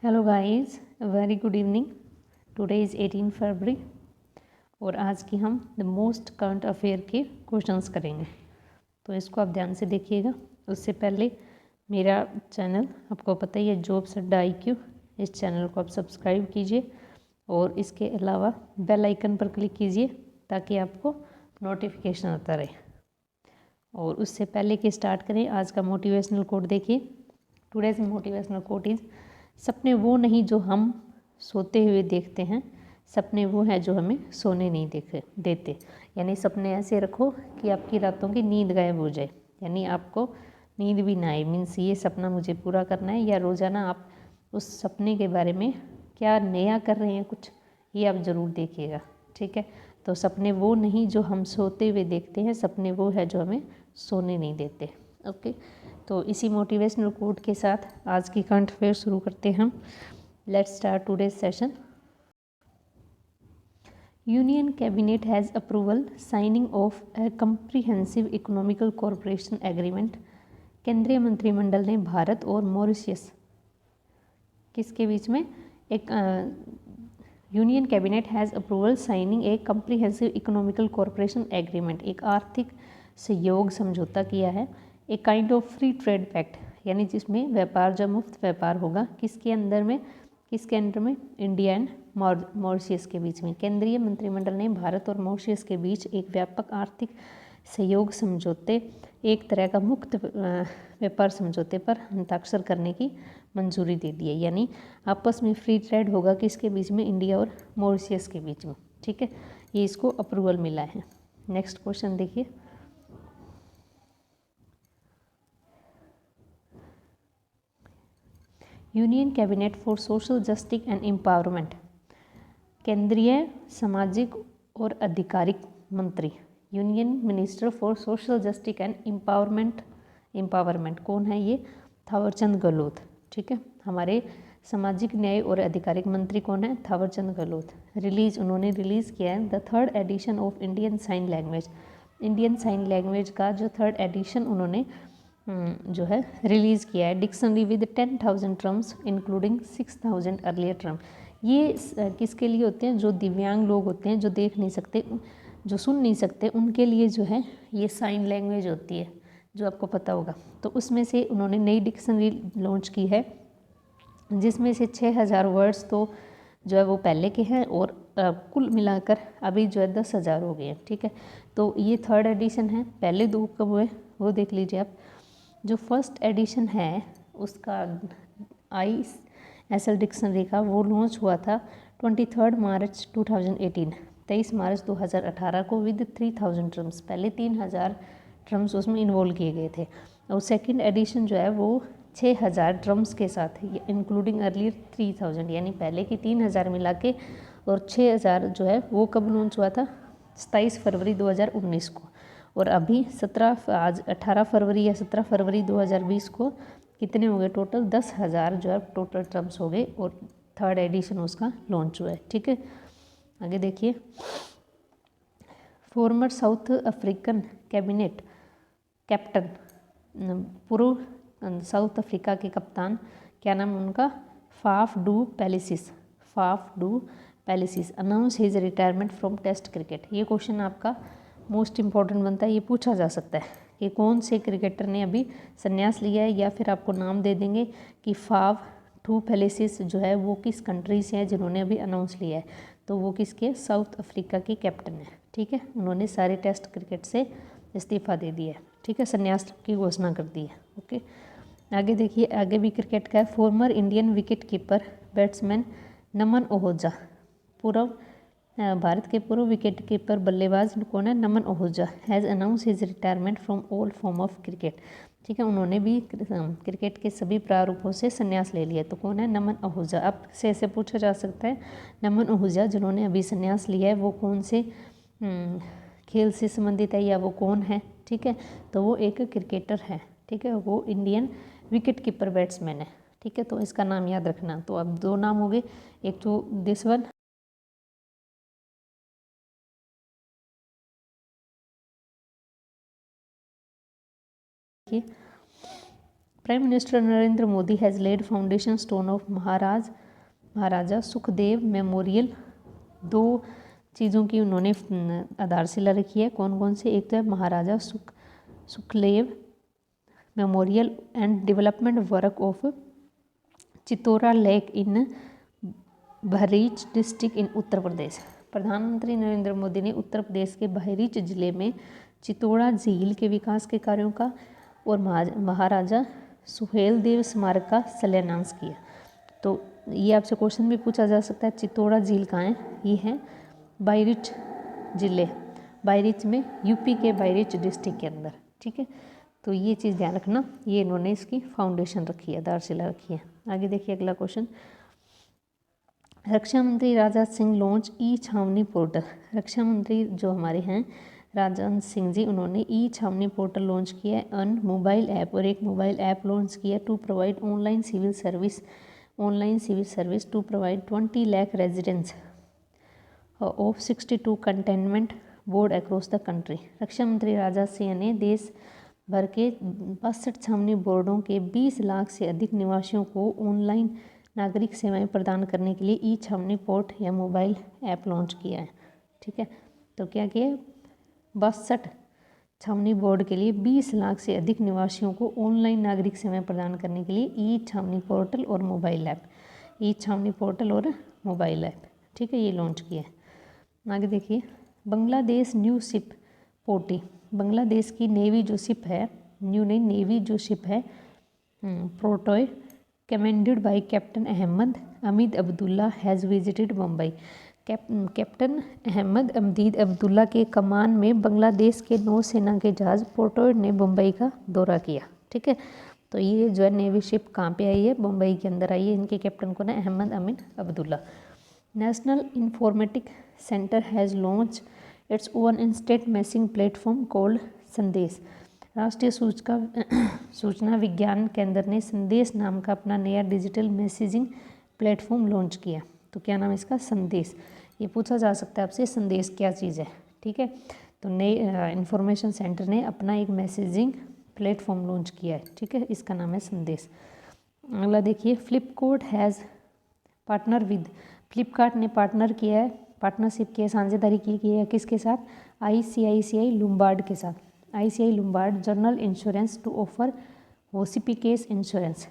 Hello guys, very good evening. Today is 18 फरवरी और आज की हम द मोस्ट करंट अफेयर के क्वेश्चंस करेंगे। तो इसको आप ध्यान से देखिएगा। उससे पहले मेरा चैनल आपको पता ही है, जॉब्स अड्डा IQ। इस चैनल को आप सब्सक्राइब कीजिए और इसके अलावा बेल आइकन पर क्लिक कीजिए ताकि आपको नोटिफिकेशन आता रहे। और उससे पहले कि स्टार्ट करें, आज का मोटिवेशनल कोट देखिए। टुडेज मोटिवेशनल कोट इज़ सपने वो नहीं जो हम सोते हुए देखते हैं, सपने वो हैं जो हमें सोने नहीं देते। यानी सपने ऐसे रखो कि आपकी रातों की नींद गायब हो जाए, यानी आपको नींद भी ना आए। मीन्स ये सपना मुझे पूरा करना है, या रोज़ाना आप उस सपने के बारे में क्या नया कर रहे हैं कुछ, ये आप ज़रूर देखिएगा। ठीक है, तो सपने वो नहीं जो हम सोते हुए देखते हैं, सपने वो है जो हमें सोने नहीं देते। ओके, तो इसी मोटिवेशनल कोट के साथ आज की करंट अफेयर शुरू करते हैं हम। Let's start today's session. Union cabinet has approval signing off A comprehensive economical corporation agreement. केंद्रीय मंत्रिमंडल ने भारत और मॉरिशस किसके बीच में एक union cabinet has approval signing a comprehensive economical corporation agreement, एक आर्थिक सहयोग समझौता किया है। एक kind of free trade pact, यानी जिसमें व्यापार जो मुफ्त व्यापार होगा, किसके अंदर में इंडिया एंड मॉरिशस के बीच में। केंद्रीय मंत्रिमंडल ने भारत और मॉरिशस के बीच एक व्यापक आर्थिक सहयोग समझौते, एक तरह का मुक्त व्यापार समझौते पर हस्ताक्षर करने की मंजूरी दे दी है। यानी आपस में फ्री ट्रेड होगा किसके बीच में, इंडिया और मॉरिशस के बीच में। ठीक है, ये इसको अप्रूवल मिला है। नेक्स्ट क्वेश्चन देखिए। Union cabinet for social justice and empowerment, केंद्रीय सामाजिक और आधिकारिक मंत्री, union minister for social justice and empowerment कौन है ये? थावरचंद गहलोत। ठीक है, हमारे सामाजिक न्याय और आधिकारिक मंत्री कौन है? थावरचंद गहलोत। उन्होंने रिलीज़ किया है the 3rd edition of Indian sign language. Indian sign language का जो 3rd एडिशन उन्होंने जो है रिलीज़ किया है। Dictionary with 10,000 terms including 6,000 earlier term. ये किसके लिए होते हैं? जो दिव्यांग लोग होते हैं, जो देख नहीं सकते, जो सुन नहीं सकते, उनके लिए जो है ये साइन लैंग्वेज होती है, जो आपको पता होगा। तो उसमें से उन्होंने नई डिक्शनरी लॉन्च की है, जिसमें से 6,000 वर्ड्स तो जो है वो पहले के हैं और कुल मिलाकर अभी जो है 10,000 हो गए हैं। ठीक है, तो ये 3rd एडिशन है। पहले 2 कब हुए वो देख लीजिए आप। जो फर्स्ट एडिशन है उसका ISL डिक्शनरी का, वो लॉन्च हुआ था 23 मार्च 2018, 23 मार्च 2018 को विद 3,000 टर्म्स। पहले 3,000 टर्म्स उसमें इन्वॉल्व किए गए थे। और सेकंड एडिशन जो है वो 6,000 टर्म्स के साथ, इंक्लूडिंग अर्लियर 3,000, यानी पहले की 3,000 मिला के और 6,000 जो है वो कब लॉन्च हुआ था? 27 फरवरी 2019 को। और अभी 18 फरवरी या 17 फरवरी 2020 को कितने हो गए टोटल? 10,000 जो है टोटल टर्म्स हो गए और 3rd एडिशन उसका लॉन्च हुआ है। ठीक है, आगे देखिए। Former South African cabinet captain, पूर्व साउथ अफ्रीका के कप्तान, क्या नाम है उनका? Faf du Plessis announce his retirement from test cricket. ये क्वेश्चन आपका मोस्ट इम्पॉर्टेंट बनता है, ये पूछा जा सकता है कि कौन से क्रिकेटर ने अभी संन्यास लिया है, या फिर आपको नाम दे देंगे कि फाफ डू प्लेसिस जो है वो किस कंट्री से हैं जिन्होंने अभी अनाउंस लिया है। तो वो किसके? साउथ अफ्रीका के कैप्टन है। ठीक है, उन्होंने सारे टेस्ट क्रिकेट से इस्तीफा दे दिया है। ठीक है, संन्यास की घोषणा कर दी है। ओके, आगे देखिए। आगे भी क्रिकेट का है। Former Indian wicket keeper batsman Naman Ojha, पूर्व भारत के पूर्व विकेट कीपर बल्लेबाज कौन है? Naman Ojha has announce his retirement from all form of cricket. ठीक है, उन्होंने भी क्रिकेट के सभी प्रारूपों से संन्यास ले लिया। तो कौन है? नमन ओहोजा। अब से ऐसे पूछा जा सकता है, नमन ओहोजा जिन्होंने अभी संन्यास लिया है वो कौन से खेल से संबंधित है, या वो कौन है? ठीक है, तो वो एक क्रिकेटर है। ठीक है, वो इंडियन विकेट कीपर बैट्समैन है। ठीक है, तो इसका नाम याद रखना। तो अब 2 नाम हो गए, एक तो this one, prime minister Narendra Modi has laid foundation stone of Maharaja Sukhdev memorial. 2 चीज़ों की उन्होंने आधारशिला रखी है। कौन कौन से? एक तो है Maharaja Sukhdev memorial and development work of Chittaura lake in Bahraich district in Uttar Pradesh. प्रधानमंत्री नरेंद्र मोदी ने उत्तर प्रदेश के बहरीच जिले में चितौरा झील के विकास के कार्यों का और महाराजा सुहेलदेव स्मारक का शिलान्यास किया। तो ये आपसे क्वेश्चन भी पूछा जा सकता है, चितौरा झील कहाँ है? ये है बहरीच जिले, बहरीच में, यूपी के बहरीच डिस्ट्रिक्ट के अंदर। ठीक है, तो ये चीज़ ध्यान रखना, ये इन्होंने इसकी फाउंडेशन रखी है, आधारशिला रखी है। आगे देखिए अगला क्वेश्चन। रक्षा मंत्री राजनाथ सिंह लॉन्च ई छावनी पोर्टल। रक्षा मंत्री जो हमारे हैं राजनाथ सिंह जी, उन्होंने ई छावनी पोर्टल लॉन्च किया है, अन मोबाइल ऐप, और एक मोबाइल ऐप लॉन्च किया to provide online civil service to provide 20 lakh residents of 62 containment board across the country. रक्षा मंत्री राजनाथ सिंह ने देश भर के 62 छावनी बोर्डों के 20 लाख से अधिक निवासियों को ऑनलाइन नागरिक सेवाएं प्रदान करने के लिए ई छावनी पोर्ट या मोबाइल ऐप लॉन्च किया है। ठीक है, तो क्या किया? 62 छावनी बोर्ड के लिए 20 लाख से अधिक निवासियों को ऑनलाइन नागरिक सेवाएं प्रदान करने के लिए ई छावनी पोर्टल और मोबाइल ऐप, ई छावनी पोर्टल और मोबाइल ऐप, ठीक है, ये लॉन्च किया है। आगे देखिए, बांग्लादेश न्यू शिप पोर्टी। बांग्लादेश की नेवी जो शिप है, न्यू नहीं, नेवी जो शिप है प्रोटोय, commanded by captain Ahmed Amid Abdullah has visited Mumbai. Captain Ahmed Amid Abdullah के कमान में बांग्लादेश के नौसेना के जहाज़ पोर्टोय ने मुंबई का दौरा किया। ठीक है, तो ये जो है नेवी शिप कहाँ पे आई है? मुंबई के अंदर आई है। इनके कैप्टन को ना Ahmed Amid Abdullah. National informatic centre has launch its own instant messaging platform called Sandesh. राष्ट्रीय सूचना विज्ञान केंद्र ने संदेश नाम का अपना नया डिजिटल मैसेजिंग प्लेटफॉर्म लॉन्च किया। तो क्या नाम है इसका? संदेश। ये पूछा जा सकता है आपसे, संदेश क्या चीज़ है? ठीक है, तो नए इंफॉर्मेशन सेंटर ने अपना एक मैसेजिंग प्लेटफॉर्म लॉन्च किया है। ठीक है, इसका नाम है संदेश। अगला देखिए, Flipkart has partner with. Flipkart ने पार्टनर किया है, पार्टनरशिप की है, साझेदारी की है किसके साथ? ICICI लुम्बार्ड के साथ। ICICI Lombard general insurance to offer hospicash insurance.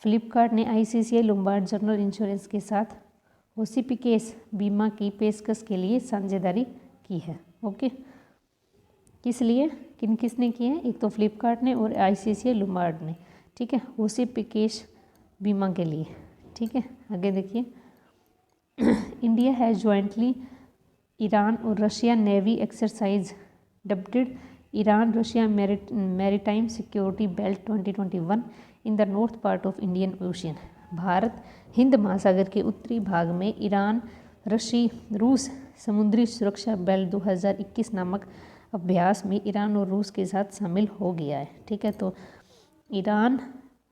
Flipkart ने ICICI लुम्बार्ड जनरल इंश्योरेंस के साथ होसिपिकेस बीमा की पेशकश के लिए साझेदारी की है। ओके, किस लिए? किसने की है? एक तो फ्लिपकार्ट ने और ICICI लुम्बार्ड ने। ठीक है, होसिपिकेस बीमा के लिए। ठीक है, आगे देखिए, इंडिया हैज़ ज्वाइंटली ईरान और Russia navy exercise dubbed Iran Russia maritime security belt 2021 in the north part of Indian ocean. Bharat Hind महासागर के उत्तरी भाग में ईरान रूस समुद्री सुरक्षा बेल्ट 2021 नामक अभ्यास में ईरान और रूस के साथ शामिल हो गया है। ठीक है, तो ईरान,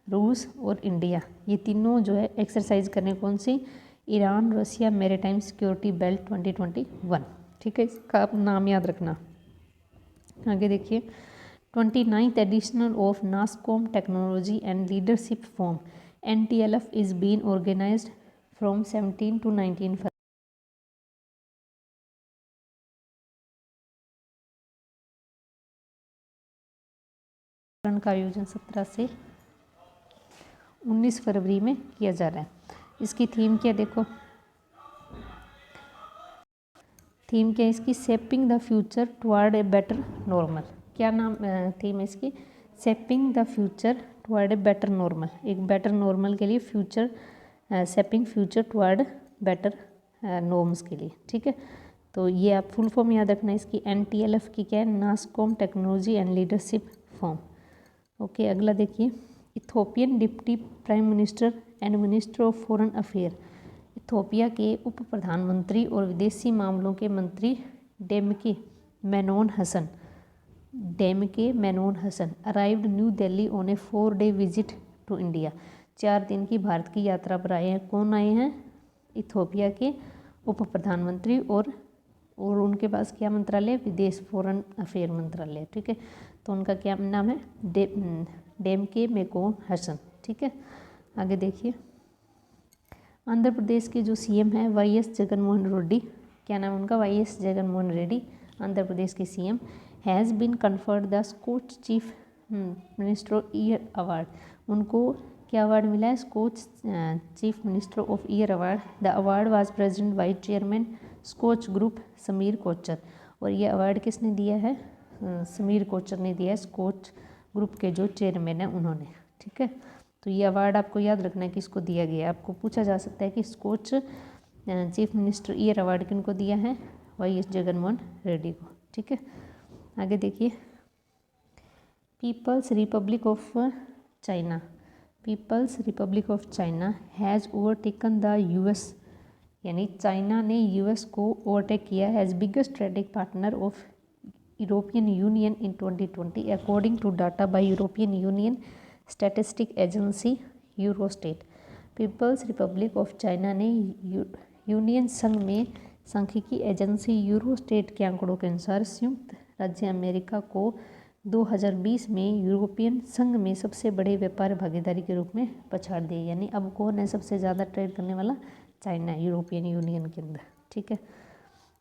रूस और इंडिया ये तीनों जो है एक्सरसाइज करने, कौन सी? Iran Russia maritime security belt 2021। ठीक है, इसका आप नाम याद रखना। आगे देखिए, 29th edition of NASSCOM technology and leadership forum NTLF is been organized from 17 to 19 का आयोजन 17 से 19 फरवरी में किया जा रहा है। इसकी थीम क्या? देखो थीम क्या है इसकी? Shaping the future toward a better normal. क्या नाम थीम है इसकी? Shaping the future toward a better normal. एक बेटर नॉर्मल के लिए future, shaping future toward better norms के लिए। ठीक है, तो ये आप फुल फॉर्म याद रखना इसकी। NTLF की क्या है? NASSCOM technology and leadership form. Okay, अगला देखिए, Ethiopian deputy prime minister and minister of foreign affair. Ethiopia के उप प्रधानमंत्री और विदेशी मामलों के मंत्री Demeke Menon Hassan arrived new Delhi on a 4-day visit to India. 4 दिन की भारत की यात्रा पर आए हैं। कौन आए हैं? इथोपिया के उप प्रधानमंत्री और उनके पास क्या मंत्रालय? विदेश, फॉरेन अफेयर मंत्रालय। ठीक है, तो उनका क्या नाम है? डेम के मेको हसन। ठीक है, आगे देखिए। आंध्र प्रदेश के जो सीएम हैं वाई एस जगनमोहन रेड्डी, क्या नाम उनका, वाई एस जगनमोहन रेड्डी, आंध्र प्रदेश के CM, has been conferred the Skoch chief minister year award. उनको क्या अवार्ड मिला है, Skoch chief minister of year award. The award was present by chairman Skoch group Sameer Kochhar. और ये अवार्ड किसने दिया है, समीर कोचर ने दिया है, स्कोच ग्रुप के जो चेयरमैन हैं उन्होंने। ठीक है, तो ये अवार्ड आपको याद रखना है किसको दिया गया है। आपको पूछा जा सकता है कि Skoch chief minister year award किनको दिया है, वाई एस जगनमोहन रेड्डी को। ठीक है, आगे देखिए। People's Republic of China, People's Republic of China has overtaken the US, यानी चाइना ने यूएस को ओवरटेक किया as biggest trading partner of European Union in 2020 according to data by European Union statistic agency Eurostat. People's Republic of China ने union संघ में सांख्यिकी agency यूरोस्टेट के आंकड़ों के अनुसार संयुक्त राज्य अमेरिका को 2020 में यूरोपियन संघ में सबसे बड़े व्यापार भागीदारी के रूप में पछाड़ दिया। यानी अब कौन है सबसे ज़्यादा ट्रेड करने वाला, चाइना, यूरोपियन यूनियन के अंदर। ठीक है,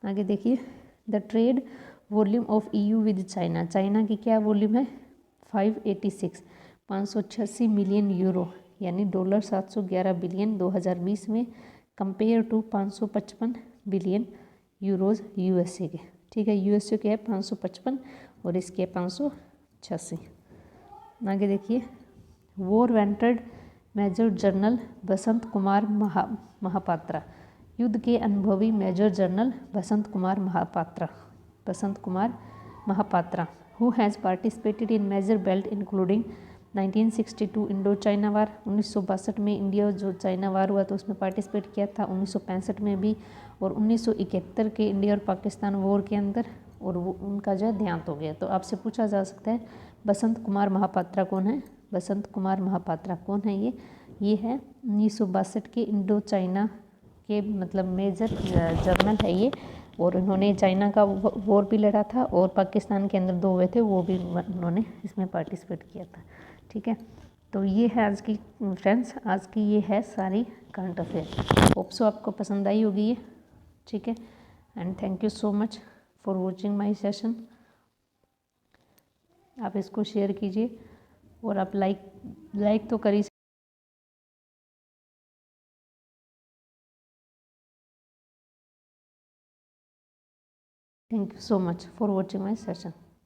आगे देखिए। The trade volume of EU with China, China की क्या वॉल्यूम है, 586 मिलियन यूरो, यानी डॉलर 711 बिलियन 2020 में, compare to 555 billion euros USA के। ठीक है, यूएसए के है 555 और इसके 586। आगे देखिए। War veteran major general Basant Kumar Mahapatra, युद्ध के अनुभवी major general Basant Kumar Mahapatra who has participated in major belt including 1962 Indo China war, 1962 में इंडिया जो चाइना वार हुआ तो उसमें पार्टिसिपेट किया था, 1965 में भी, और 1971 के इंडिया और पाकिस्तान वॉर के अंदर, और वो उनका जो है देहांत हो गया। तो आपसे पूछा जा सकता है बसंत कुमार महापात्रा कौन है, बसंत कुमार महापात्रा कौन है, ये है 1962 के इंडो चाइना के मतलब मेजर जर्नल है ये, और उन्होंने चाइना का वॉर भी लड़ा था और पाकिस्तान के अंदर 2 हुए थे वो भी उन्होंने इसमें पार्टिसिपेट किया था। ठीक है, तो ये है आज की फ्रेंड्स, आज की ये है सारी करंट अफेयर। होप सो आपको पसंद आई होगी ये। ठीक है, and thank you so much for watching my session. आप इसको शेयर कीजिए और आप लाइक तो करिए। Thank you so much for watching my session.